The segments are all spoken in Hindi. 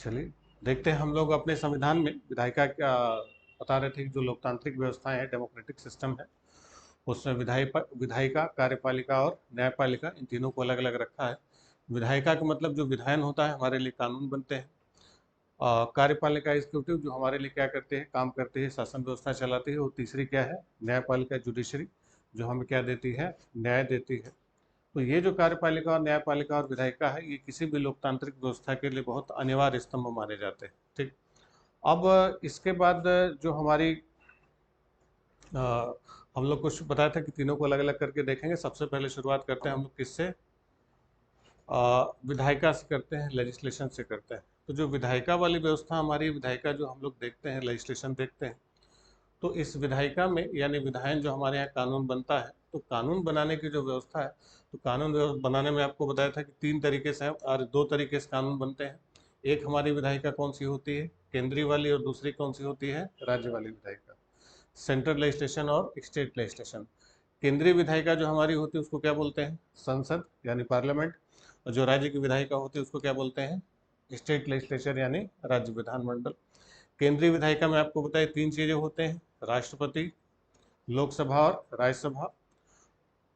चलिए देखते हैं। हम लोग अपने संविधान में विधायिका क्या बता रहे थे कि जो लोकतांत्रिक व्यवस्थाएं है, डेमोक्रेटिक सिस्टम है, उसमें विधायिका, कार्यपालिका और न्यायपालिका, इन तीनों को अलग अलग रखा है। विधायिका का मतलब जो विधायन होता है, हमारे लिए कानून बनते हैं। कार्यपालिका एग्जीक्यूटिव जो हमारे लिए क्या करते हैं, काम करते हैं, शासन व्यवस्था चलाती है। और तीसरी क्या है, न्यायपालिका जुडिशरी, जो हमें क्या देती है, न्याय देती है। तो ये जो कार्यपालिका और न्यायपालिका और विधायिका है, ये किसी भी लोकतांत्रिक व्यवस्था के लिए बहुत अनिवार्य स्तंभ माने जाते हैं। ठीक। अब इसके बाद जो हमारी हम लोग कुछ बताया था कि तीनों को अलग अलग करके देखेंगे। सबसे पहले शुरुआत करते हैं हम लोग किससे, विधायिका से करते हैं, लेजिस्लेशन से करते हैं। तो जो विधायिका वाली व्यवस्था हमारी, विधायिका जो हम लोग देखते हैं, लेजिस्लेशन देखते हैं, तो इस विधायिका में यानी विधायन जो हमारे यहाँ कानून बनता है, तो कानून बनाने की जो व्यवस्था है, तो कानून बनाने में आपको बताया था कि तीन तरीके से और दो तरीके से कानून बनते हैं। एक हमारी विधायिका कौन सी होती है, केंद्रीय वाली, और दूसरी कौन सी होती है, राज्य वाली विधायिका, सेंट्रल लेजिस्लेशन और स्टेट लेजिस्लेशन। केंद्रीय विधायिका जो हमारी होती है उसको क्या बोलते हैं, संसद यानी पार्लियामेंट। और जो राज्य की विधायिका होती है उसको क्या बोलते हैं, स्टेट लेजिस्लेचर यानी राज्य विधानमंडल। केंद्रीय विधायिका में आपको बताया तीन चीजें होते हैं, राष्ट्रपति, लोकसभा और राज्यसभा।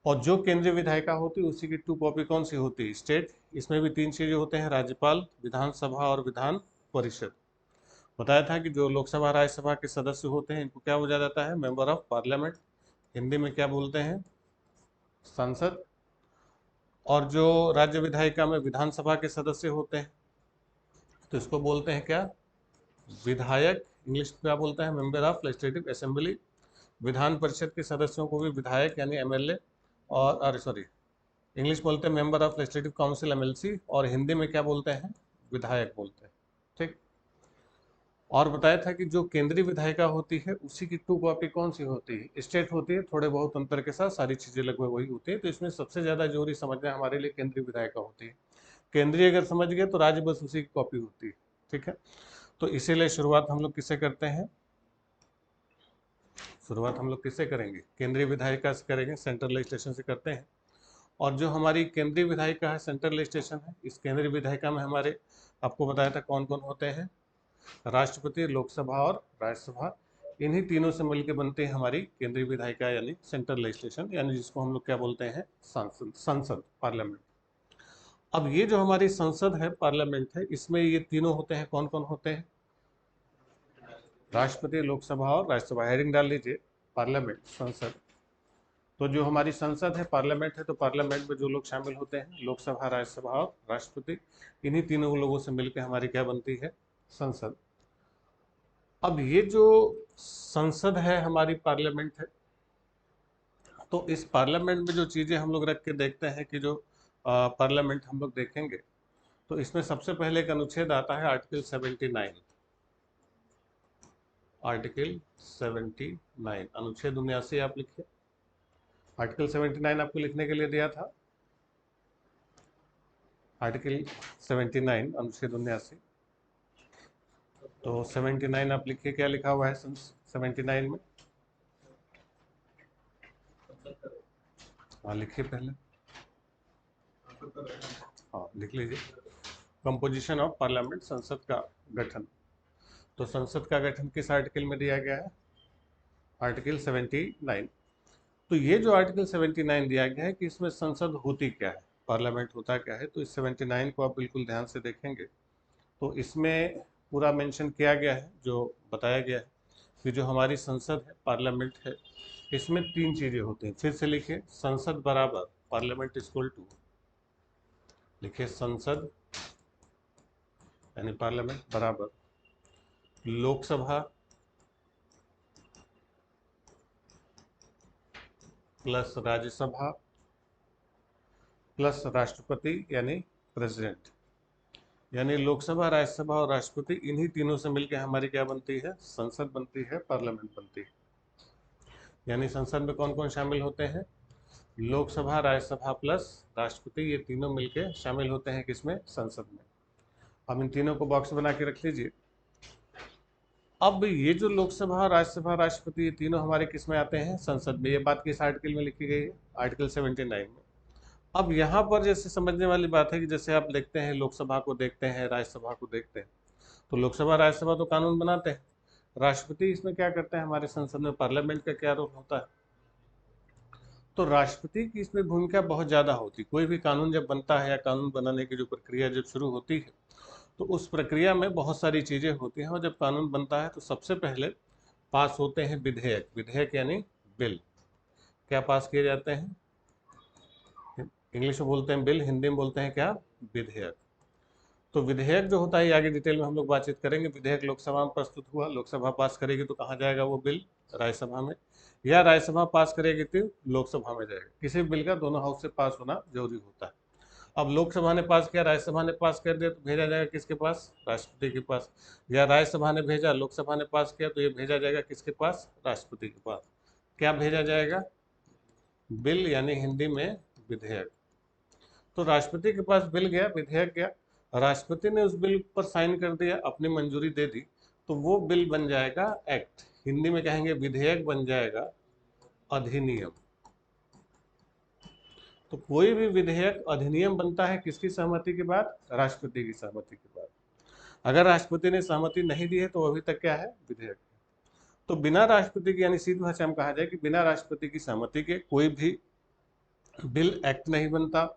और जो केंद्रीय विधायिका होती है उसी की टू कॉपी कौन सी होती है, स्टेट। इसमें भी तीन चीजें होते हैं, राज्यपाल, विधानसभा और विधान परिषद। बताया था कि जो लोकसभा राज्यसभा के सदस्य होते हैं इनको क्या बोला जाता है, मेंबर ऑफ पार्लियामेंट। हिंदी में क्या बोलते हैं, सांसद। और जो राज्य विधायिका में विधानसभा के सदस्य होते हैं तो इसको बोलते हैं क्या, विधायक। इंग्लिश में क्या बोलते हैं, member of legislative assembly. Vidhan Parishad के सदस्यों को भी विधायक यानी एमएलए, और अरे सॉरी, इंग्लिश बोलते हैं member of legislative council MLC, और हिंदी में क्या बोलते हैं, विधायक बोलते हैं। ठीक। और बताया था कि जो केंद्रीय विधायिका होती है उसी की टू कॉपी कौन सी होती है, स्टेट होती है, थोड़े बहुत अंतर के साथ, सारी चीजें लगभग वही होती है। तो इसमें सबसे ज्यादा जरूरी समझना हमारे लिए केंद्रीय विधायिका होती है। केंद्रीय अगर समझ गए तो राज्य बस उसी की कॉपी होती है। ठीक है। तो इसीलिए शुरुआत हम लोग किससे करते हैं, शुरुआत हम लोग किससे करेंगे, केंद्रीय विधायिका से करेंगे, सेंट्रल लेजिस्लेशन से करते हैं। और जो हमारी केंद्रीय विधायिका है, सेंट्रल लेजिस्लेशन है, इस केंद्रीय विधायिका में हमारे आपको बताया था कौन कौन होते हैं, राष्ट्रपति, लोकसभा और राज्यसभा। इन्हीं तीनों से मिलकर बनती है हमारी केंद्रीय विधायिका यानी सेंट्रल लेजिस्लेशन, यानी जिसको हम लोग क्या बोलते हैं, संसद, संसद, पार्लियामेंट। अब ये जो हमारी संसद है, पार्लियामेंट है, इसमें ये तीनों होते हैं, कौन कौन होते हैं, राष्ट्रपति, लोकसभा और राज्यसभा। हेडिंग डाल लीजिए, पार्लियामेंट, संसद। तो जो हमारी संसद है, पार्लियामेंट है, तो पार्लियामेंट में जो लोग शामिल होते हैं, लोकसभा, राज्यसभा और राष्ट्रपति, इन्हीं तीनों लोगों से मिलकर हमारी क्या बनती है, संसद। अब ये जो संसद है हमारी, पार्लियामेंट है, तो इस पार्लियामेंट में जो चीज़ें हम लोग रख के देखते हैं कि जो पार्लियामेंट हम लोग देखेंगे, तो इसमें सबसे पहले एक अनुच्छेद आता है, आर्टिकल 79। आर्टिकल 79, अनुच्छेद 79 आप लिखिए। आर्टिकल 79 आपको लिखने के लिए दिया था, आर्टिकल 79 अनुच्छेद 79। तो 79 आप लिखिए, क्या लिखा हुआ है 79 में, हाँ लिखिए पहले, हाँ लिख लीजिए। कंपोजिशन ऑफ पार्लियामेंट, संसद का गठन। तो संसद का गठन किस आर्टिकल में दिया गया है, आर्टिकल 79। तो ये जो आर्टिकल 79 दिया गया है कि इसमें संसद होती क्या है, पार्लियामेंट होता क्या है, तो इस 79 को आप बिल्कुल ध्यान से देखेंगे तो इसमें पूरा मेंशन किया गया है, जो बताया गया है कि जो हमारी संसद है, पार्लियामेंट है, इसमें तीन चीज़ें होती हैं। फिर से लिखिए, संसद बराबर पार्लियामेंट इक्वल टू, लिखिए संसद यानी पार्लियामेंट बराबर लोकसभा प्लस राज्यसभा प्लस राष्ट्रपति यानी प्रेसिडेंट। यानी लोकसभा, राज्यसभा और राष्ट्रपति, इन्हीं तीनों से मिलकर हमारी क्या बनती है, संसद बनती है, पार्लियामेंट बनती है। यानी संसद में कौन कौन शामिल होते हैं, लोकसभा, राज्यसभा प्लस राष्ट्रपति, ये तीनों मिलकर शामिल होते हैं किसमें, संसद में। अब इन तीनों को बॉक्स बना के रख लीजिए। अब ये जो लोकसभा, राज्यसभा, राष्ट्रपति, ये तीनों हमारे किस में आते हैं, संसद में। ये बात किस आर्टिकल में लिखी गई है, आर्टिकल 79 में। अब यहाँ पर जैसे समझने वाली बात है कि जैसे आप देखते हैं, लोकसभा को देखते हैं, राज्यसभा को देखते हैं, तो लोकसभा राज्यसभा तो कानून बनाते हैं, राष्ट्रपति इसमें क्या करते हैं, हमारे संसद में पार्लियामेंट का क्या रोल होता है। तो राष्ट्रपति की इसमें भूमिका बहुत ज़्यादा होती है। कोई भी कानून जब बनता है या कानून बनाने की जो प्रक्रिया जब शुरू होती है तो उस प्रक्रिया में बहुत सारी चीज़ें होती हैं, और जब कानून बनता है तो सबसे पहले पास होते हैं विधेयक। विधेयक यानी बिल। क्या पास किए जाते हैं, इंग्लिश में बोलते हैं बिल, हिंदी में बोलते हैं क्या, विधेयक। तो विधेयक जो होता है, आगे डिटेल में हम लोग बातचीत करेंगे। विधेयक लोकसभा में प्रस्तुत हुआ, लोकसभा पास करेगी तो कहाँ जाएगा वो बिल, राज्यसभा में, या राज्यसभा पास करेगी तो लोकसभा में जाएगा। किसी भी बिल का दोनों हाउस से पास होना जरूरी होता है। अब लोकसभा ने पास किया, राज्यसभा ने पास कर दिया, तो भेजा जाएगा किसके पास, राष्ट्रपति के पास। या राज्यसभा ने भेजा, लोकसभा ने पास किया, तो ये भेजा जाएगा किसके पास, राष्ट्रपति के पास। क्या भेजा जाएगा, बिल, यानी हिंदी में विधेयक। तो राष्ट्रपति के पास बिल गया, विधेयक गया, राष्ट्रपति ने उस बिल पर साइन कर दिया, अपनी मंजूरी दे दी, तो वो बिल बन जाएगा एक्ट। हिंदी में कहेंगे विधेयक बन जाएगा अधिनियम। तो कोई भी विधेयक अधिनियम बनता है किसकी सहमति के बाद, राष्ट्रपति की सहमति के बाद। अगर राष्ट्रपति ने सहमति नहीं दी है तो अभी तक क्या है, विधेयक। तो बिना राष्ट्रपति की, यानी सीधी भाषा में कहा जाए कि बिना राष्ट्रपति की सहमति के कोई भी बिल एक्ट नहीं बनता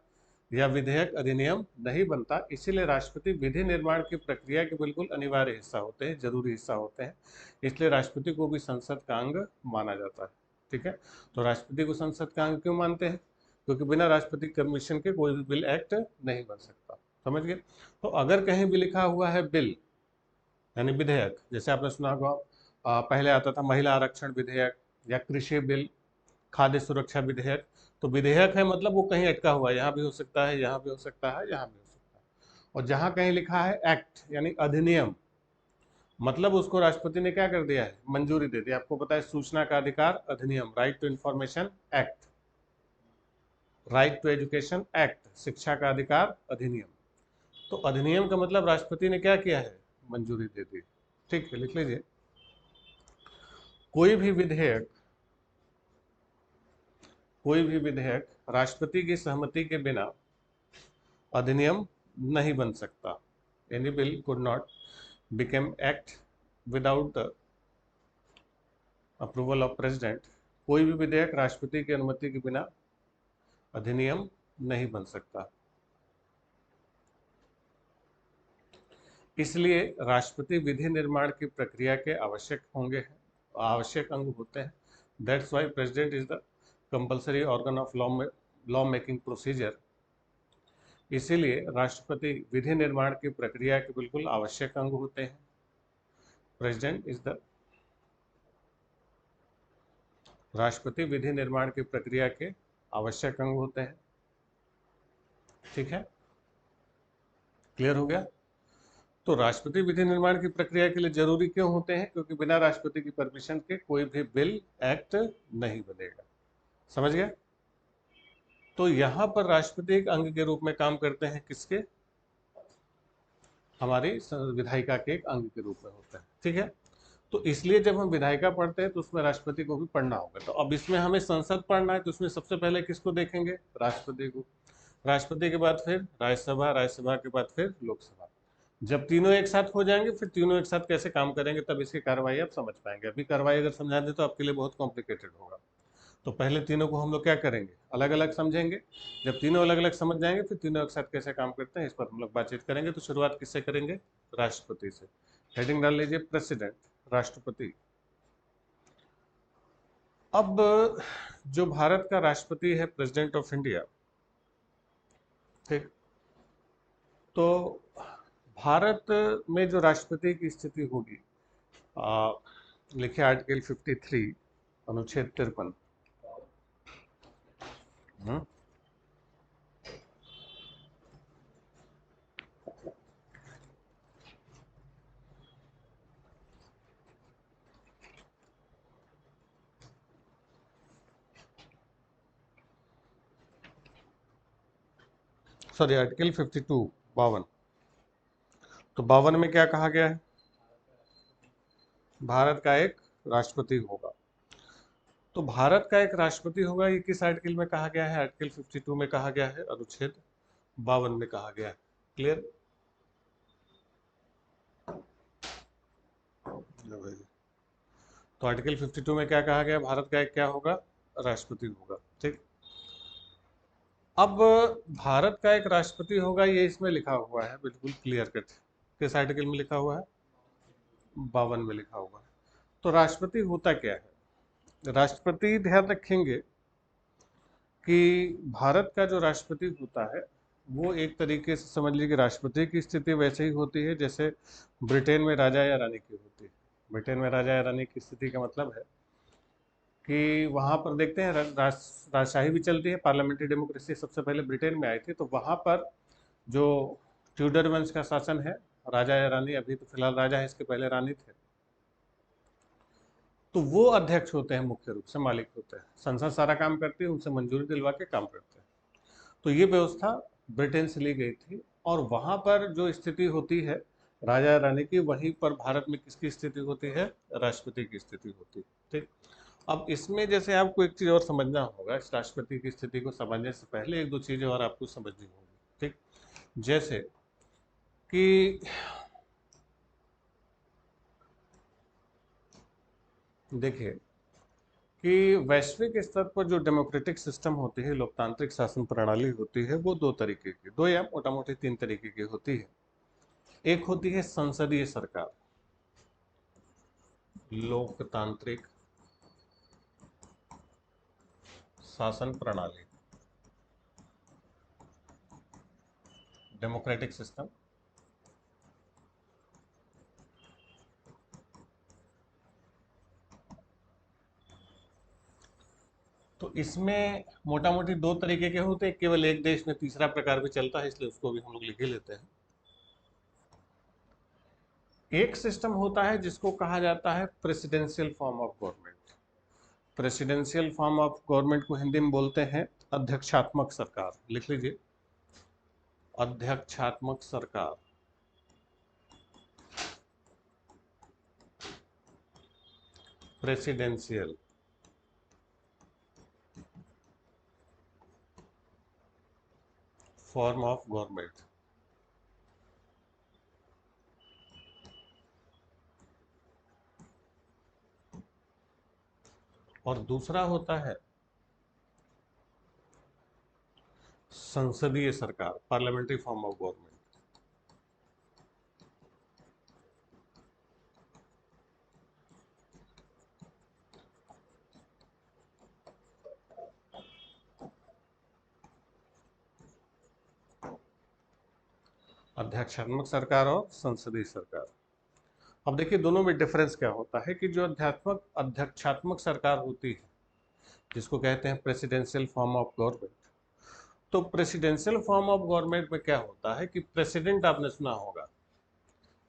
या विधेयक अधिनियम नहीं बनता। इसीलिए राष्ट्रपति विधि निर्माण की प्रक्रिया के बिल्कुल अनिवार्य हिस्सा होते हैं, जरूरी हिस्सा होते हैं। इसलिए राष्ट्रपति को भी संसद का अंग माना जाता है। ठीक है, तो राष्ट्रपति को संसद का अंग क्यों मानते हैं, क्योंकि बिना राष्ट्रपति परमिशन के कोई भी बिल एक्ट नहीं बन सकता। समझ गए। तो अगर कहीं भी लिखा हुआ है बिल यानी विधेयक, जैसे आपने सुना होगा पहले आता था महिला आरक्षण विधेयक या कृषि बिल, खाद्य सुरक्षा विधेयक। तो विधेयक है मतलब वो कहीं अटका हुआ है, यहाँ भी हो सकता है, यहाँ भी हो सकता है, यहाँ भी हो सकता है। और जहाँ कहीं लिखा है एक्ट यानी अधिनियम, मतलब उसको राष्ट्रपति ने क्या कर दिया है, मंजूरी दे दी। आपको पता है सूचना का अधिकार अधिनियम, right to information act, right to education act, शिक्षा का अधिकार अधिनियम। तो अधिनियम का मतलब राष्ट्रपति ने क्या किया है, मंजूरी दे दी। ठीक है, लिख लीजिए, कोई भी विधेयक राष्ट्रपति की सहमति के बिना अधिनियम नहीं बन सकता। Any bill could not become act without the approval of president. कोई भी विधेयक राष्ट्रपति की अनुमति के बिना अधिनियम नहीं बन सकता। इसलिए राष्ट्रपति विधि निर्माण की प्रक्रिया के आवश्यक अंग होते हैं। That's why president is the compulsory organ of law making procedure. इसीलिए राष्ट्रपति विधि निर्माण की प्रक्रिया के बिल्कुल आवश्यक अंग होते हैं। प्रेसिडेंट इज द राष्ट्रपति विधि निर्माण की प्रक्रिया के आवश्यक अंग होते हैं। ठीक है, क्लियर हो गया। तो राष्ट्रपति विधि निर्माण की प्रक्रिया के लिए जरूरी क्यों होते हैं, क्योंकि बिना राष्ट्रपति की परमिशन के कोई भी बिल एक्ट नहीं बनेगा। समझ गए। तो यहां पर राष्ट्रपति एक अंग के रूप में काम करते हैं, किसके, हमारी विधायिका के एक अंग के रूप में होता है। ठीक है, तो इसलिए जब हम विधायिका पढ़ते हैं तो उसमें राष्ट्रपति को भी पढ़ना होगा। तो अब इसमें हमें संसद पढ़ना है, तो उसमें सबसे पहले किसको देखेंगे, राष्ट्रपति को। राष्ट्रपति के बाद फिर राज्यसभा, राज्यसभा के बाद फिर लोकसभा। जब तीनों एक साथ हो जाएंगे फिर तीनों एक साथ कैसे काम करेंगे, तब इसकी कार्रवाई आप समझ पाएंगे। अभी कार्रवाई अगर समझा दें तो आपके लिए बहुत कॉम्प्लिकेटेड होगा। तो पहले तीनों को हम लोग क्या करेंगे, अलग अलग समझेंगे। जब तीनों अलग अलग समझ जाएंगे फिर तीनों एक साथ कैसे काम करते हैं इस पर हम लोग बातचीत करेंगे। तो शुरुआत किससे करेंगे, राष्ट्रपति से। हेडिंग डाल लीजिए प्रेसिडेंट, राष्ट्रपति। अब जो भारत का राष्ट्रपति है, प्रेसिडेंट ऑफ इंडिया, ठीक, तो भारत में जो राष्ट्रपति की स्थिति होगी, लिखिए आर्टिकल 53 अनुच्छेद 53। Sorry, article 52, 52। तो 52 में क्या कहा गया है, भारत का एक राष्ट्रपति होगा। तो भारत का एक राष्ट्रपति होगा, ये किस आर्टिकल में कहा गया है, आर्टिकल 52 में कहा गया है, अनुच्छेद 52 में कहा गया है। क्लियर। लो भाई। तो आर्टिकल 52 में क्या कहा गया, भारत का एक क्या होगा, राष्ट्रपति होगा। ठीक, अब भारत का एक राष्ट्रपति होगा, ये इसमें लिखा हुआ है बिल्कुल क्लियर कट। किस आर्टिकल में लिखा हुआ है, 52 में लिखा हुआ है। तो राष्ट्रपति होता क्या है, राष्ट्रपति ध्यान रखेंगे कि भारत का जो राष्ट्रपति होता है वो एक तरीके से समझ लीजिए कि राष्ट्रपति की स्थिति वैसे ही होती है जैसे ब्रिटेन में राजा या रानी की होती है। ब्रिटेन में राजा या रानी की स्थिति का मतलब है कि वहाँ पर देखते हैं राजशाही भी चलती है, पार्लियामेंट्री डेमोक्रेसी सबसे पहले ब्रिटेन में आई थी। तो वहाँ पर जो ट्यूडर वंश का शासन है, राजा या रानी, अभी तो फिलहाल राजा है, इसके पहले रानी थे, तो वो अध्यक्ष होते हैं, मुख्य रूप से मालिक होते हैं। संसद सारा काम करती है, उनसे मंजूरी दिलवा के काम करते हैं। तो ये व्यवस्था ब्रिटेन से ली गई थी, और वहाँ पर जो स्थिति होती है राजा रानी की, वहीं पर भारत में किसकी स्थिति होती है, राष्ट्रपति की स्थिति होती है। ठीक, अब इसमें जैसे आपको एक चीज़ और समझना होगा, इस राष्ट्रपति की स्थिति को समझने से पहले एक दो चीज़ें और आपको समझनी होगी। ठीक, जैसे कि देखिए कि वैश्विक स्तर पर जो डेमोक्रेटिक सिस्टम होती है, लोकतांत्रिक शासन प्रणाली होती है, वो दो तरीके की, दो या मोटा मोटी तीन तरीके की होती है। एक होती है संसदीय सरकार, लोकतांत्रिक शासन प्रणाली, डेमोक्रेटिक सिस्टम। तो इसमें मोटा मोटी दो तरीके के होते हैं, केवल एक देश में तीसरा प्रकार भी चलता है, इसलिए उसको भी हम लोग लिख ही लेते हैं। एक सिस्टम होता है जिसको कहा जाता है presidential form of government. Presidential form of government को हिंदी में बोलते हैं अध्यक्षात्मक सरकार, लिख लीजिए, अध्यक्षात्मक सरकार। Presidential form of government. और दूसरा होता है संसदीय सरकार, पार्लियामेंट्री फॉर्म ऑफ गवर्नमेंट। अध्यक्षात्मक सरकार और संसदीय सरकार। अब देखिए दोनों में डिफरेंस क्या होता है कि जो अध्यक्षात्मक सरकार होती है, जिसको कहते हैं प्रेसिडेंशियल फॉर्म ऑफ गवर्नमेंट, तो प्रेसिडेंशियल फॉर्म ऑफ गवर्नमेंट में क्या होता है कि प्रेसिडेंट आपने सुना होगा,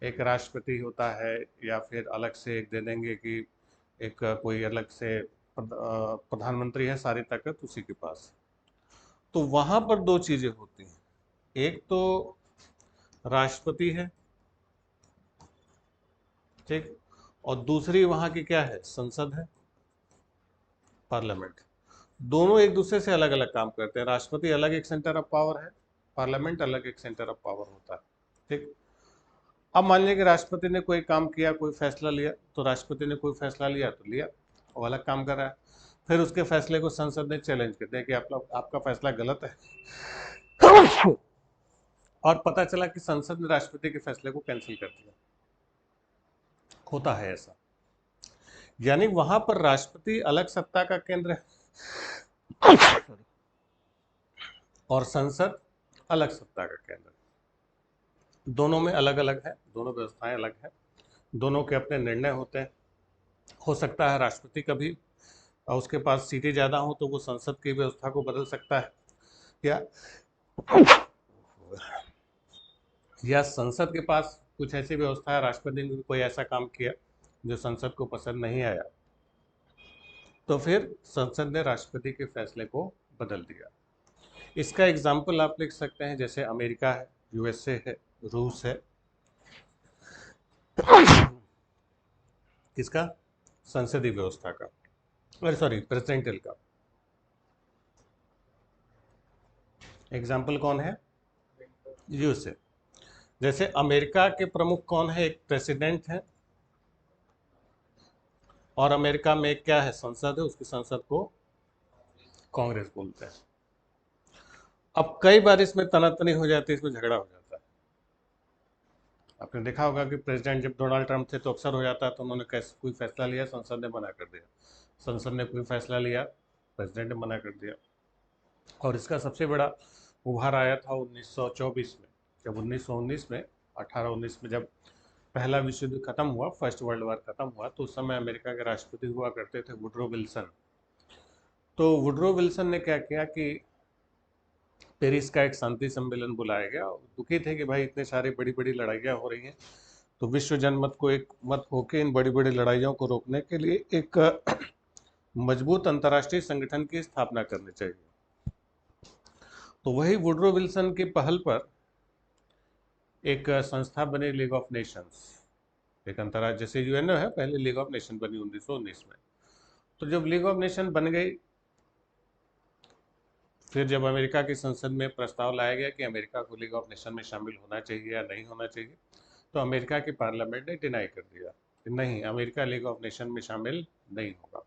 एक राष्ट्रपति होता है, या फिर अलग से एक दे देंगे कि एक कोई अलग से प्रधानमंत्री है, सारी ताकत उसी के पास। तो वहां पर दो चीजें होती हैं, एक तो राष्ट्रपति है, ठीक, और दूसरी वहां की क्या है, संसद है, पार्लियामेंट। दोनों एक दूसरे से अलग अलग काम करते हैं। राष्ट्रपति अलग एक सेंटर ऑफ पावर है, पार्लियामेंट अलग एक सेंटर ऑफ पावर होता है। ठीक, अब मान लीजिए कि राष्ट्रपति ने कोई काम किया, कोई फैसला लिया, तो राष्ट्रपति ने कोई फैसला लिया तो लिया, वो अलग काम कर रहा है। फिर उसके फैसले को संसद ने चैलेंज कर दिया कि आपका फैसला गलत है, और पता चला कि संसद ने राष्ट्रपति के फैसले को कैंसिल कर दिया। होता है ऐसा, यानी वहां पर राष्ट्रपति अलग सत्ता का केंद्र है और संसद अलग सत्ता का केंद्र है। दोनों में अलग अलग है, दोनों व्यवस्थाएं अलग हैं, दोनों के अपने निर्णय होते हैं। हो सकता है राष्ट्रपति कभी उसके पास सीटें ज़्यादा हो तो वो संसद की व्यवस्था को बदल सकता है, या संसद के पास कुछ ऐसी व्यवस्था है, राष्ट्रपति ने कोई ऐसा काम किया जो संसद को पसंद नहीं आया, तो फिर संसद ने राष्ट्रपति के फैसले को बदल दिया। इसका एग्जाम्पल आप लिख सकते हैं, जैसे अमेरिका है, यूएसए है, रूस है। किसका, संसदीय व्यवस्था का, अरे सॉरी, प्रेसिडेंशियल का। एग्जाम्पल कौन है, यूएसए। जैसे अमेरिका के प्रमुख कौन है, एक प्रेसिडेंट है और अमेरिका में क्या है, संसद है, उसकी संसद को कांग्रेस बोलते हैं। अब कई बार इसमें तनातनी हो जाती है, इसमें झगड़ा हो जाता है। आपने देखा होगा कि प्रेसिडेंट जब डोनाल्ड ट्रंप थे तो अक्सर हो जाता है, तो उन्होंने कैसे कोई फैसला लिया, संसद ने मना कर दिया, संसद ने कोई फैसला लिया, प्रेसिडेंट ने मना कर दिया। और इसका सबसे बड़ा उभार आया था 1924 में, जब 1919 में 1819 में जब पहला विश्व युद्ध खत्म हुआ, फर्स्ट वर्ल्ड वॉर खत्म हुआ, तो उस समय अमेरिका के राष्ट्रपति हुआ करते थे वुडरो विल्सन। तो वुडरो विल्सन ने क्या किया कि पेरिस का एक शांति सम्मेलन बुलाया गया। दुखी थे कि भाई इतने सारी बड़ी बड़ी लड़ाइयाँ हो रही हैं, तो विश्व जनमत को एक मत होकर इन बड़ी बड़ी लड़ाइयों को रोकने के लिए एक मजबूत अंतर्राष्ट्रीय संगठन की स्थापना करनी चाहिए। तो वही वुडरो विल्सन की पहल पर एक संस्था बनी, लीग ऑफ नेशंस, एक अंतर्राष्ट्रीय, जैसे यूएनओ है, पहले लीग ऑफ नेशन बनी 1919 में। तो जब लीग ऑफ नेशन बन गई, फिर जब अमेरिका की संसद में प्रस्ताव लाया गया कि अमेरिका को लीग ऑफ नेशन में शामिल होना चाहिए या नहीं होना चाहिए, तो अमेरिका की पार्लियामेंट ने डिनाई कर दिया कि नहीं, अमेरिका लीग ऑफ नेशन में शामिल नहीं होगा।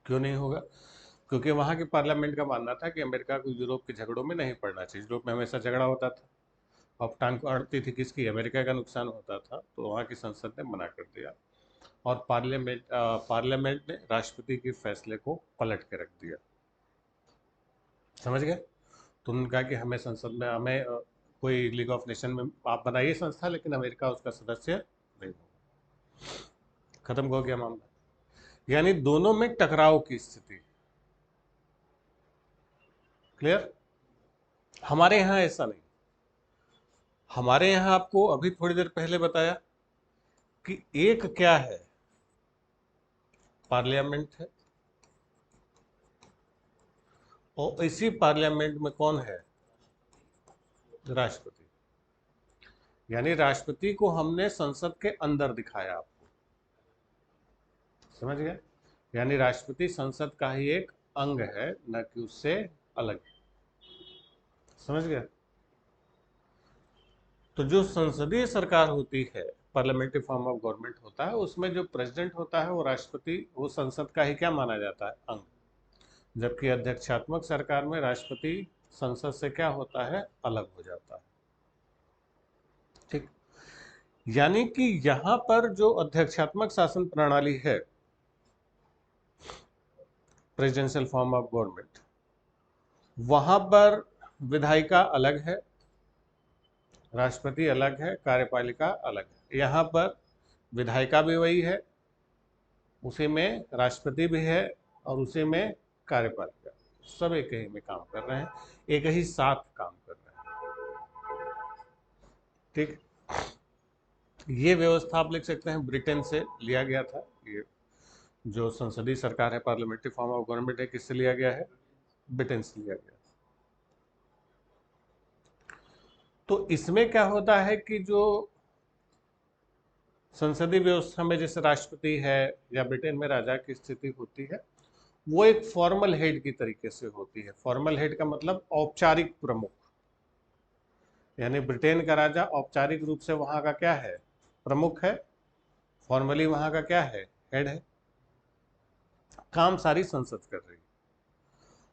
क्यों नहीं होगा? क्योंकि वहाँ की पार्लियामेंट का मानना था कि अमेरिका को यूरोप के झगड़ों में नहीं पड़ना चाहिए। यूरोप में हमेशा झगड़ा होता था, अब टांग को अड़ती थी किसकी, अमेरिका का नुकसान होता था, तो वहाँ की संसद ने मना कर दिया और पार्लियामेंट ने राष्ट्रपति के फैसले को पलट के रख दिया। समझ गए? तो उन्होंने कहा कि हमें संसद में, हमें कोई लीग ऑफ नेशन में आप बनाइए संस्था, लेकिन अमेरिका उसका सदस्य नहीं होगा। खत्म हो गया मामला। यानी दोनों में टकराव की स्थिति। क्लियर? हमारे यहाँ ऐसा नहीं। हमारे यहाँ आपको अभी थोड़ी देर पहले बताया कि एक क्या है, पार्लियामेंट है, और इसी पार्लियामेंट में कौन है, राष्ट्रपति। यानी राष्ट्रपति को हमने संसद के अंदर दिखाया आपको। समझ गए? यानी राष्ट्रपति संसद का ही एक अंग है, न कि उससे अलग। समझ गए? तो जो संसदीय सरकार होती है, पार्लियामेंट्री फॉर्म ऑफ गवर्नमेंट होता है, उसमें जो प्रेसिडेंट होता है वो राष्ट्रपति, वो संसद का ही क्या माना जाता है, अंग। जबकि अध्यक्षात्मक सरकार में राष्ट्रपति संसद से क्या होता है, अलग हो जाता है। ठीक? यानी कि यहां पर जो अध्यक्षात्मक शासन प्रणाली है, प्रेसिडेंशियल फॉर्म ऑफ गवर्नमेंट, वहां पर विधायिका अलग है, राष्ट्रपति अलग है, कार्यपालिका अलग है। यहाँ पर विधायिका भी वही है, उसी में राष्ट्रपति भी है, और उसी में कार्यपालिका, सब एक ही में काम कर रहे हैं, एक ही साथ काम कर रहे हैं। ठीक? ये व्यवस्था आप लिख सकते हैं ब्रिटेन से लिया गया था। ये जो संसदीय सरकार है, पार्लियामेंट्री फॉर्म ऑफ गवर्नमेंट है, किससे लिया गया है, ब्रिटेन से लिया गया। तो इसमें क्या होता है कि जो संसदीय व्यवस्था में जैसे राष्ट्रपति है या ब्रिटेन में राजा की स्थिति होती है, वो एक फॉर्मल हेड की तरीके से होती है। फॉर्मल हेड का मतलब औपचारिक प्रमुख, यानी ब्रिटेन का राजा औपचारिक रूप से वहां का क्या है, प्रमुख है, फॉर्मली वहां का क्या है, हेड है। काम सारी संसद कर रही है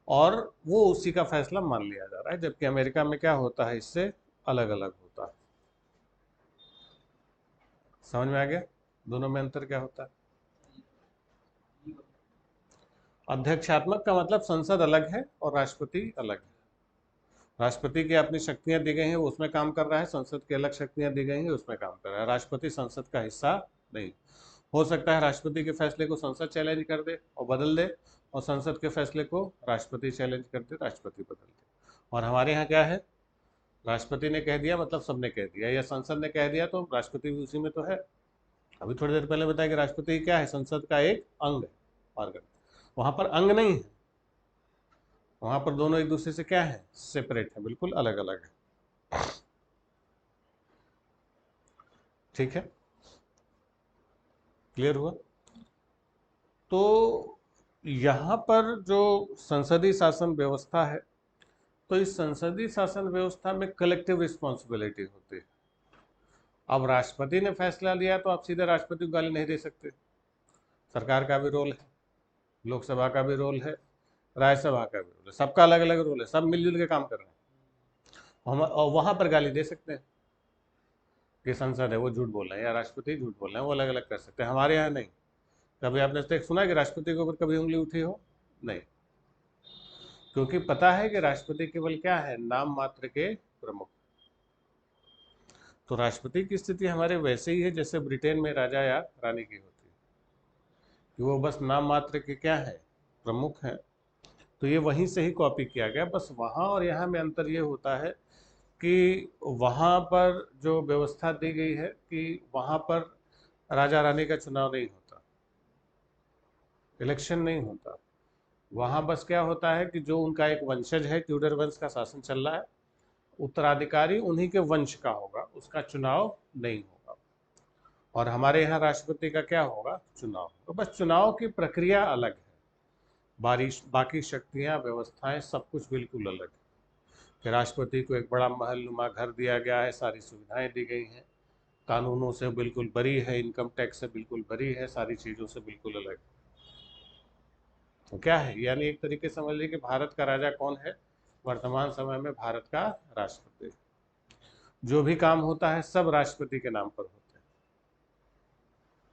और वो उसी का फैसला मान लिया जा रहा है। जबकि अमेरिका में क्या होता है, इससे अलग अलग होता है। समझ में आ गया दोनों में अंतर क्या होता है? अध्यक्षात्मक का मतलब संसद अलग है और राष्ट्रपति अलग है। राष्ट्रपति की अपनी शक्तियां दी गई हैं, वो उसमें काम कर रहा है, संसद की अलग शक्तियां दी गई हैं, उसमें काम कर रहा है। राष्ट्रपति संसद का हिस्सा नहीं। हो सकता है राष्ट्रपति के फैसले को संसद चैलेंज कर दे और बदल दे, और संसद के फैसले को राष्ट्रपति चैलेंज कर दे, राष्ट्रपति बदल दे। और हमारे यहाँ क्या है, राष्ट्रपति ने कह दिया मतलब सबने कह दिया, या संसद ने कह दिया तो राष्ट्रपति भी उसी में तो है। अभी थोड़ी देर पहले बताया कि राष्ट्रपति क्या है, संसद का एक अंग है, ऑर्गन। वहां पर अंग नहीं है, वहां पर दोनों एक दूसरे से क्या है, सेपरेट है, बिल्कुल अलग अलग है। ठीक है? क्लियर हुआ? तो यहाँ पर जो संसदीय शासन व्यवस्था है, तो इस संसदीय शासन व्यवस्था में कलेक्टिव रिस्पॉन्सिबिलिटी होती है। अब राष्ट्रपति ने फैसला लिया तो आप सीधे राष्ट्रपति को गाली नहीं दे सकते, सरकार का भी रोल है, लोकसभा का भी रोल है, राज्यसभा का भी रोल है, सबका अलग अलग रोल है, सब मिलजुल के काम कर रहे हैं। हम और वहाँ पर गाली दे सकते हैं कि संसद है वो झूठ बोल रहे हैं या राष्ट्रपति झूठ बोल रहे हैं, वो अलग अलग कर सकते हैं। हमारे यहाँ नहीं। कभी आपने तक सुना कि राष्ट्रपति के ऊपर कभी उंगली उठी हो? नहीं, क्योंकि पता है कि राष्ट्रपति केवल क्या है, नाम मात्र के प्रमुख। तो राष्ट्रपति की स्थिति हमारे वैसे ही है जैसे ब्रिटेन में राजा या रानी की होती है, कि वो बस नाम मात्र के क्या है, प्रमुख हैं। तो ये वहीं से ही कॉपी किया गया, बस वहाँ और यहाँ में अंतर ये होता है कि वहाँ पर जो व्यवस्था दी गई है कि वहाँ पर राजा रानी का चुनाव नहीं होता, इलेक्शन नहीं होता। वहाँ बस क्या होता है कि जो उनका एक वंशज है, ट्यूडर वंश का शासन चल रहा है, उत्तराधिकारी उन्हीं के वंश का होगा, उसका चुनाव नहीं होगा। और हमारे यहाँ राष्ट्रपति का क्या होगा, चुनाव। तो बस चुनाव की प्रक्रिया अलग है, बाकी शक्तियाँ, व्यवस्थाएं, सब कुछ बिल्कुल अलग है। कि राष्ट्रपति को एक बड़ा महलनुमा घर दिया गया है, सारी सुविधाएं दी गई हैं, कानूनों से बिल्कुल बरी है, इनकम टैक्स से बिल्कुल बरी है, सारी चीज़ों से बिल्कुल अलग है। तो क्या है, यानी एक तरीके से समझ लीजिए कि भारत का राजा कौन है वर्तमान समय में, भारत का राष्ट्रपति। जो भी काम होता है सब राष्ट्रपति के नाम पर होता है,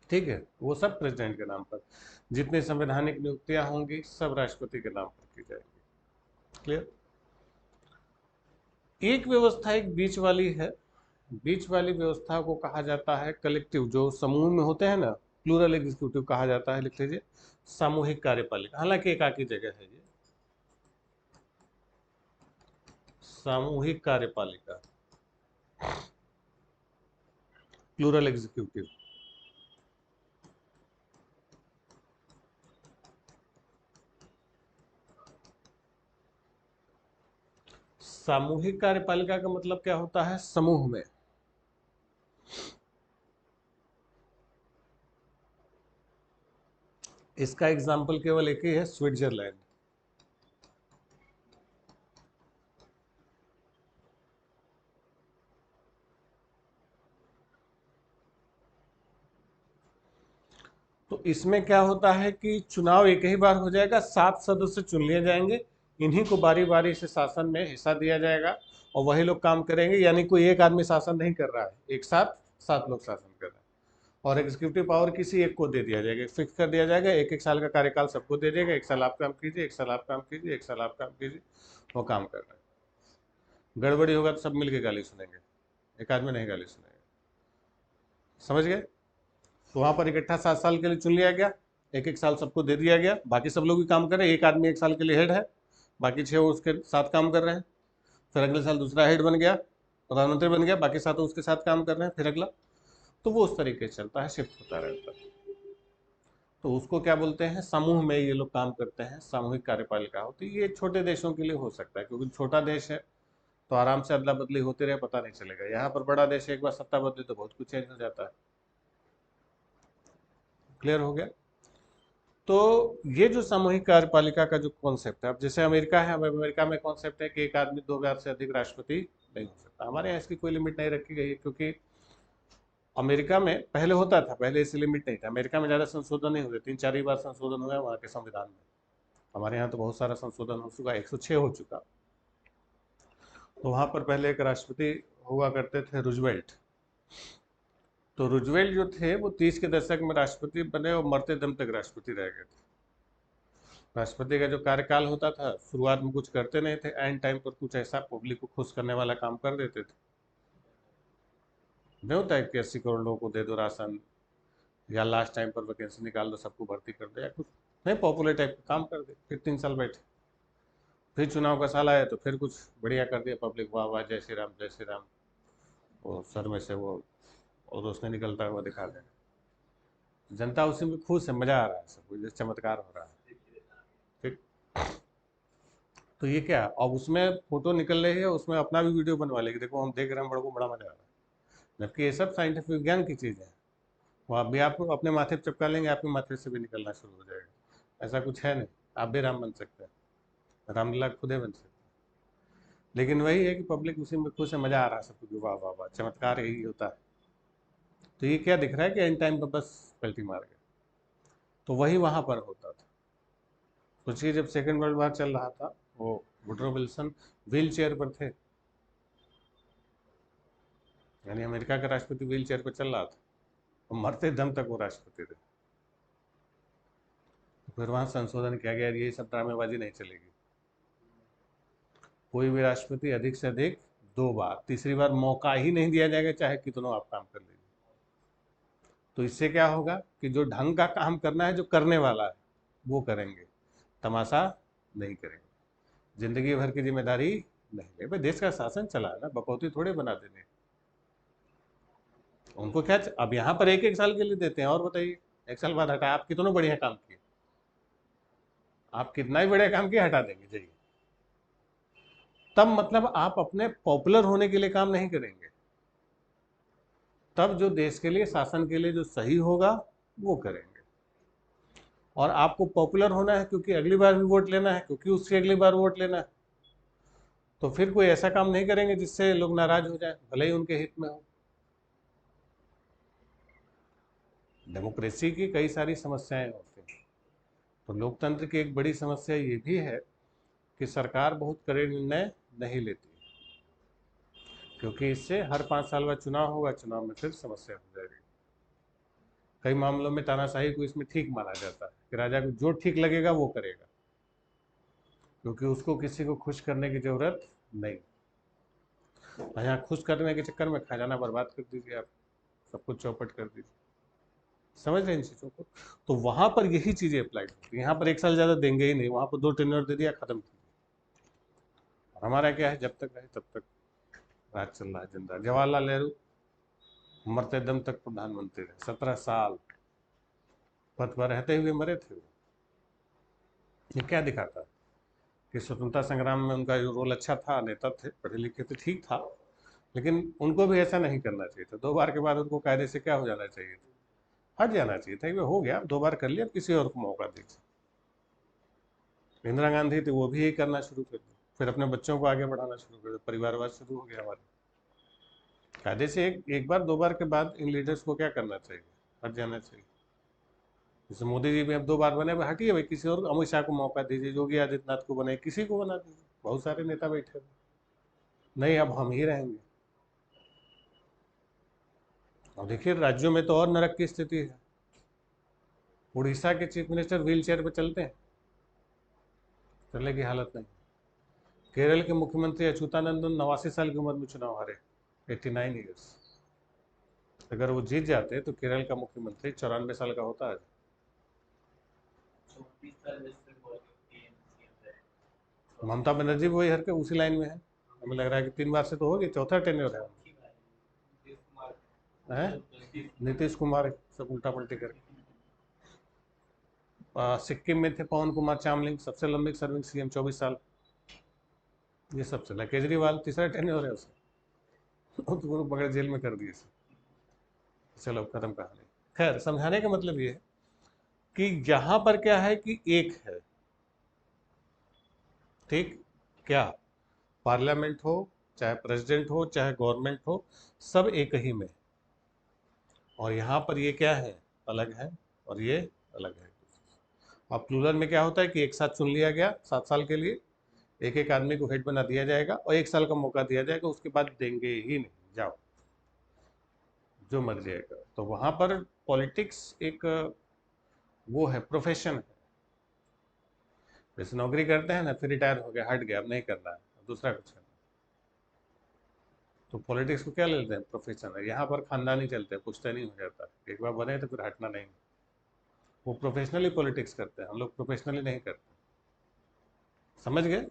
ठीक है, वो सब प्रेसिडेंट के नाम पर। जितनी संवैधानिक नियुक्तियां होंगी सब राष्ट्रपति के नाम पर की जाएंगी। क्लियर? एक व्यवस्था एक बीच वाली है, बीच वाली व्यवस्था को कहा जाता है कलेक्टिव, जो समूह में होते हैं ना, प्लूरल एग्जीक्यूटिव कहा जाता है, लिख लीजिए सामूहिक कार्यपालिका। हालांकि एक आकी जगह है ये, सामूहिक कार्यपालिका, प्लूरल एग्जीक्यूटिव। सामूहिक कार्यपालिका का मतलब क्या होता है, समूह में। इसका एग्जाम्पल केवल एक ही है, स्विट्जरलैंड। तो इसमें क्या होता है कि चुनाव एक ही बार हो जाएगा, 7 सदस्य चुन लिए जाएंगे, इन्हीं को बारी बारी से शासन में हिस्सा दिया जाएगा और वही लोग काम करेंगे। यानी कोई एक आदमी शासन नहीं कर रहा है, एक साथ 7 लोग शासन कर रहे हैं। और एग्जीक्यूटिव पावर किसी एक को दे दिया जाएगा, फिक्स कर दिया जाएगा, एक एक साल का कार्यकाल सबको दे देगा, एक साल आप काम कीजिए, एक साल आप काम कीजिए, एक साल आप काम कीजिए, वो काम कर रहे हैं। गड़बड़ी होगा तो सब मिलके गाली सुनेंगे, एक आदमी नहीं गाली सुनेगा। समझ गए? तो वहाँ पर इकट्ठा 7 साल के लिए चुन लिया गया, एक एक साल सबको दे दिया गया, बाकी सब लोग भी काम कर रहे हैं, एक आदमी एक साल के लिए हेड है, बाकी 6 उसके साथ काम कर रहे हैं। फिर अगले साल दूसरा हेड बन गया, प्रधानमंत्री बन गया, बाकी 7 उसके साथ काम कर रहे हैं, फिर अगला। तो वो उस तरीके से चलता है, शिफ्ट होता रहता है। तो उसको क्या बोलते हैं, समूह में ये लोग काम करते हैं, सामूहिक कार्यपालिका होती है। ये छोटे देशों के लिए हो सकता है, क्योंकि छोटा देश है तो आराम से अदला बदली होती रहे, पता नहीं चलेगा। यहाँ पर बड़ा देश है, एक बार सत्ता बदली तो बहुत कुछ चेंज हो जाता है। क्लियर हो गया? तो ये जो सामूहिक कार्यपालिका का जो कॉन्सेप्ट है, अब जैसे अमेरिका है, अमेरिका में कॉन्सेप्ट है कि एक आदमी 2 बार से अधिक राष्ट्रपति नहीं हो सकता। हमारे यहाँ इसकी कोई लिमिट नहीं रखी गई है, क्योंकि अमेरिका में पहले होता था, पहले इसी लिमिट नहीं था। अमेरिका में ज़्यादा संशोधन नहीं हुए, 3-4 ही बार संशोधन हुआ है वहाँ के संविधान में। हमारे यहाँ तो बहुत सारा संशोधन हो चुका, 106 हो चुका। तो वहाँ पर पहले एक राष्ट्रपति हुआ करते थे, रूजवेल्ट। तो रूजवेल्ट जो थे वो 30 के दशक में राष्ट्रपति बने और मरते दम तक राष्ट्रपति रह गए थे। राष्ट्रपति का जो कार्यकाल होता था, शुरुआत में कुछ करते नहीं थे, एंड टाइम पर कुछ ऐसा पब्लिक को खुश करने वाला काम कर देते थे। नहीं होता है कि 80 करोड़ लोगों को दे दो राशन, या लास्ट टाइम पर वैकेंसी निकाल दो, सबको भर्ती कर दो, या कुछ नहीं, पॉपुलर टाइप का काम कर दे। फिर 3 साल बैठे, फिर चुनाव का साल आया तो फिर कुछ बढ़िया कर दिया, पब्लिक वाह वाह जय श्री राम जय श्री राम, वो सर में से वो और रोशनी निकलता हुआ दिखा देना। जनता उसी में खुश है, मजा आ रहा है, सब कुछ चमत्कार हो रहा है। ठीक। तो ये क्या, अब उसमें फोटो निकल रही है, उसमें अपना भी वीडियो बनवा लेगी, देखो हम देख रहे हैं, बड़े को बड़ा मजा आ रहा है। जबकि ये सब साइंटिफिक विज्ञान की चीज़ है। वो आप भी आप अपने माथे पर चिपका लेंगे, आपके माथे से भी निकलना शुरू हो जाएगा। ऐसा कुछ है नहीं, आप भी राम बन सकते हैं, रामलीला खुदे बन सकते हैं। लेकिन वही है कि पब्लिक उसी में खुश है, मजा आ रहा है सबको, वाह वाह वाह, चमत्कार यही होता है। तो ये क्या दिख रहा है कि एंड टाइम पर बस पलटी मार गया। तो वही वहां पर होता था। सोचिए जब सेकेंड वर्ल्ड वॉर चल रहा था, वो वुडरो विल्सन व्हील चेयर पर थे, यानी अमेरिका का राष्ट्रपति व्हील चेयर पर चल रहा था और मरते दम तक वो राष्ट्रपति थे। फिर वहां संशोधन किया गया, ये सब ड्रामेबाजी नहीं चलेगी, कोई भी राष्ट्रपति अधिक से अधिक 2 बार, तीसरी बार मौका ही नहीं दिया जाएगा, चाहे कितनों आप काम कर लीजिए। तो इससे क्या होगा कि जो ढंग का काम करना है, जो करने वाला है वो करेंगे, तमाशा नहीं करेंगे, जिंदगी भर की जिम्मेदारी नहीं ले। भाई देश का शासन चला है ना, बकौती थोड़े बना देने। उनको क्या, अब यहाँ पर एक एक साल के लिए देते हैं, और बताइए 1 साल बाद हटा, आप कितनों बढ़िया काम किए, आप कितना ही बढ़िया काम किया, हटा देंगे जाइए। तब मतलब आप अपने पॉपुलर होने के लिए काम नहीं करेंगे, तब जो देश के लिए, शासन के लिए जो सही होगा वो करेंगे। और आपको पॉपुलर होना है क्योंकि अगली बार भी वोट लेना है, क्योंकि उससे अगली बार वोट लेना है, तो फिर कोई ऐसा काम नहीं करेंगे जिससे लोग नाराज हो जाए, भले ही उनके हित में हो। डेमोक्रेसी की कई सारी समस्याएं होती हैं, तो लोकतंत्र की एक बड़ी समस्या ये भी है कि सरकार बहुत कड़े निर्णय नहीं लेती, क्योंकि इससे हर 5 साल बाद चुनाव होगा, चुनाव में फिर समस्या हो जाएगी। कई मामलों में तानाशाही को इसमें ठीक माना जाता है कि राजा को जो ठीक लगेगा वो करेगा, क्योंकि उसको किसी को खुश करने की जरूरत नहीं। यहाँ खुश करने के चक्कर में खजाना बर्बाद कर दीजिए, आप सब कुछ चौपट कर दीजिए। समझ रहे हैं इन चीज़ों को? तो वहां पर यही चीजें अप्लाइड होती है। यहाँ पर 1 साल ज्यादा देंगे ही नहीं, वहां पर 2 टेन्योर दे दिया, खत्म कीजिए। हमारा क्या है, जब तक रहे तब तक राज चल रहा है, जिंदा। जवाहरलाल नेहरू मरते दम तक प्रधानमंत्री रहे, 17 साल पद पर रहते हुए मरे थे। ये क्या दिखाता है कि स्वतंत्रता संग्राम में उनका जो रोल अच्छा था, नेता थे, पढ़े लिखे थे, ठीक था, लेकिन उनको भी ऐसा नहीं करना चाहिए था। 2 बार के बाद उनको कायदे से क्या हो जाना चाहिए था, हट जाना चाहिए था। हो गया, 2 बार कर लिया, अब किसी और को मौका दीजिए। इंदिरा गांधी थी, वो भी यही करना शुरू कर दिया, फिर अपने बच्चों को आगे बढ़ाना शुरू कर दिया, परिवारवाद शुरू हो गया हमारे। कायदे से एक बार 2 बार के बाद इन लीडर्स को क्या करना चाहिए, हट जाना चाहिए। जैसे मोदी जी भी अब 2 बार बने, हटिए भाई, किसी और, अमित शाह को मौका दीजिए, योगी आदित्यनाथ को बनाए, किसी को बना दीजिए, बहुत सारे नेता बैठे हैं। नहीं, अब हम ही रहेंगे। और देखिए राज्यों में तो और नरक की स्थिति है। उड़ीसा के चीफ मिनिस्टर व्हील चेयर पर चलते हैं, चलने की हालत नहीं। केरल के मुख्यमंत्री अच्युतानंदन 89 साल की उम्र में चुनाव हारे, 89 ईयर्स। अगर वो जीत जाते तो केरल का मुख्यमंत्री 94 साल का होता है। ममता बनर्जी भी वही हर के उसी लाइन में है, हमें लग रहा है कि 3 बार से तो होगी, चौथा टेन्योर है। नीतीश कुमार सब उल्टा पलटी करके। सिक्किम में थे पवन कुमार चामलिंग, सबसे लंबी सर्विंग सीएम, 24 साल। ये सब चला। केजरीवाल तीसरा टेन्योर है उसका, तो पकड़ जेल में कर दिए। चलो खत्म कहानी। खैर, समझाने का मतलब ये है कि यहां पर क्या है कि एक है, ठीक, क्या, पार्लियामेंट हो, चाहे प्रेसिडेंट हो, चाहे गवर्नमेंट हो, सब एक ही में। और यहाँ पर ये क्या है, अलग है, और ये अलग है। अब प्लूरल में क्या होता है कि एक साथ चुन लिया गया 7 साल के लिए, एक एक आदमी को हेड बना दिया जाएगा और 1 साल का मौका दिया जाएगा, उसके बाद देंगे ही नहीं, जाओ जो मर्जी आएगा। तो वहां पर पॉलिटिक्स एक वो है, प्रोफेशन है। जैसे नौकरी करते हैं ना, फिर रिटायर हो गया, हट गया, अब नहीं करना है, दूसरा कुछ करना। तो पॉलिटिक्स को क्या ले लेते हैं, प्रोफेशन है। यहाँ पर खानदानी चलते हैं, पुश्तैनी हो जाता है, एक बार बने तो फिर हटना नहीं। वो प्रोफेशनली पॉलिटिक्स करते हैं, हम लोग प्रोफेशनली नहीं करते। समझ गए?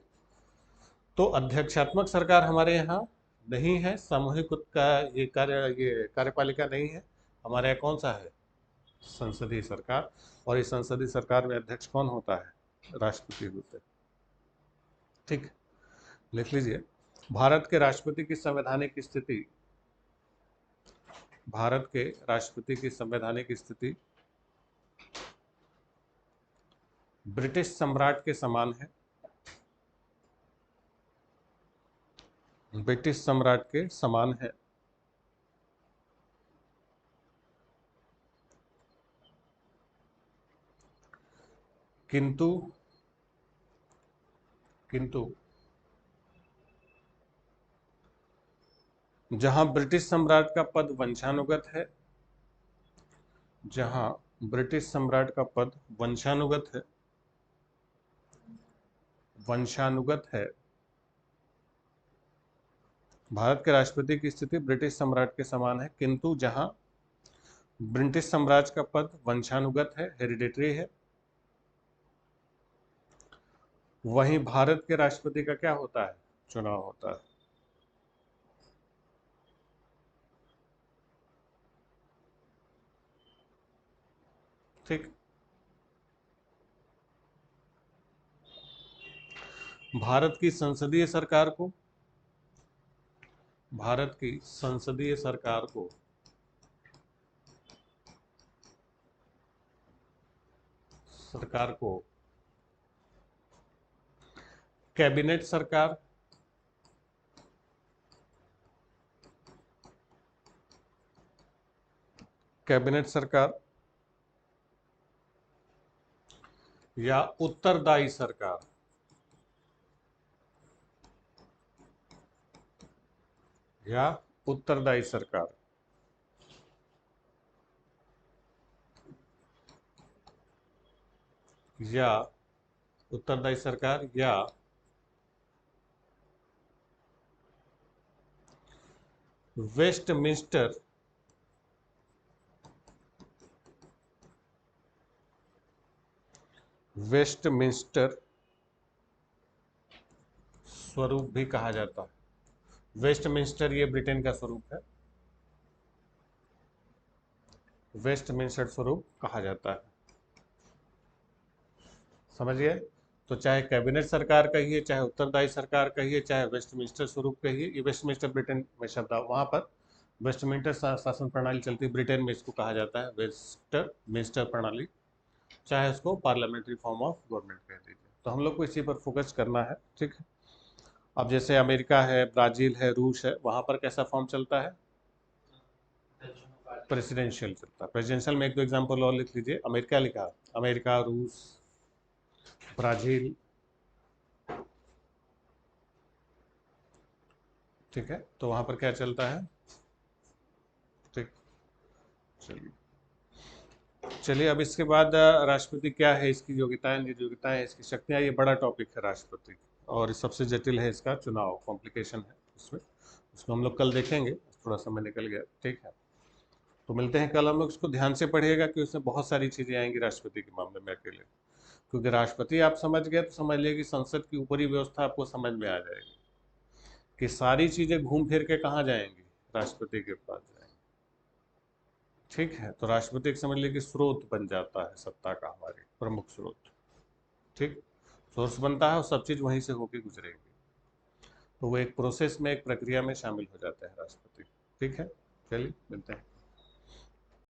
तो अध्यक्षात्मक सरकार हमारे यहाँ नहीं है, सामूहिक का ये कार्यपालिका नहीं है। हमारे यहाँ कौन सा है, संसदीय सरकार। और इस संसदीय सरकार में अध्यक्ष कौन होता है, राष्ट्रपति होते हैं। ठीक, लिख लीजिए। भारत के राष्ट्रपति की संवैधानिक स्थिति, भारत के राष्ट्रपति की संवैधानिक स्थिति ब्रिटिश सम्राट के समान है, ब्रिटिश सम्राट के समान है। किंतु जहां ब्रिटिश सम्राट का पद वंशानुगत है, जहां ब्रिटिश सम्राट का पद वंशानुगत है, भारत के राष्ट्रपति की स्थिति ब्रिटिश सम्राट के समान है, किंतु जहां ब्रिटिश साम्राज्य का पद वंशानुगत है, हेरिडेटरी है, वहीं भारत के राष्ट्रपति का क्या होता है? चुनाव होता है। ठीक। भारत की संसदीय सरकार को कैबिनेट सरकार, या उत्तरदायी सरकार, या उत्तरदायी सरकार, या उत्तरदायी सरकार, या वेस्टमिंस्टर स्वरूप भी कहा जाता है। वेस्टमिंस्टर ये ब्रिटेन का स्वरूप है, वेस्टमिंस्टर स्वरूप कहा जाता है। समझ गए? तो चाहे कैबिनेट सरकार कहिए, चाहे उत्तरदायी सरकार कहिए, चाहे वेस्टमिंस्टर स्वरूप कहिए, ये वेस्टमिंस्टर ब्रिटेन में शब्द वहां पर वेस्टमिंस्टर शासन प्रणाली चलती है, ब्रिटेन में इसको कहा जाता है वेस्टमिंस्टर प्रणाली, चाहे उसको पार्लियामेंट्री फॉर्म ऑफ गवर्नमेंट कह दीजिए। तो हम लोग को इसी पर फोकस करना है। ठीक है। अब जैसे अमेरिका है, ब्राजील है, रूस है, वहां पर कैसा फॉर्म चलता है? प्रेसिडेंशियल चलता है। प्रेसिडेंशियल में एक दो एग्जाम्पल और लिख लीजिए। अमेरिका लिखा, अमेरिका, रूस, ब्राजील। ठीक है। तो वहां पर क्या चलता है? ठीक। चलिए अब इसके बाद राष्ट्रपति क्या है, इसकी योग्यताएं, योग्यताएं, इसकी शक्तियां, ये बड़ा टॉपिक है राष्ट्रपति, और सबसे जटिल है इसका चुनाव, कॉम्प्लिकेशन है इसमें। उसको हम लोग कल देखेंगे, थोड़ा समय निकल गया। ठीक है। तो मिलते हैं कल। हम लोग इसको ध्यान से पढ़िएगा कि उसमें बहुत सारी चीजें आएंगी राष्ट्रपति के मामले में अकेले, क्योंकि राष्ट्रपति आप समझ गए तो समझ लीजिए कि संसद की ऊपरी व्यवस्था आपको समझ में आ जाएगी कि सारी चीजें घूम फिर के कहाँ जाएंगी? राष्ट्रपति के पास जाएंगी। ठीक है। तो राष्ट्रपति एक समझ लीजिए कि स्रोत बन जाता है सत्ता का, हमारे प्रमुख स्रोत। ठीक। सोर्स बनता है और सब चीज वहीं से होके गुजरेगी। तो वो एक प्रोसेस में, एक प्रक्रिया में शामिल हो जाता है राष्ट्रपति। ठीक है। चलिए मिलते हैं।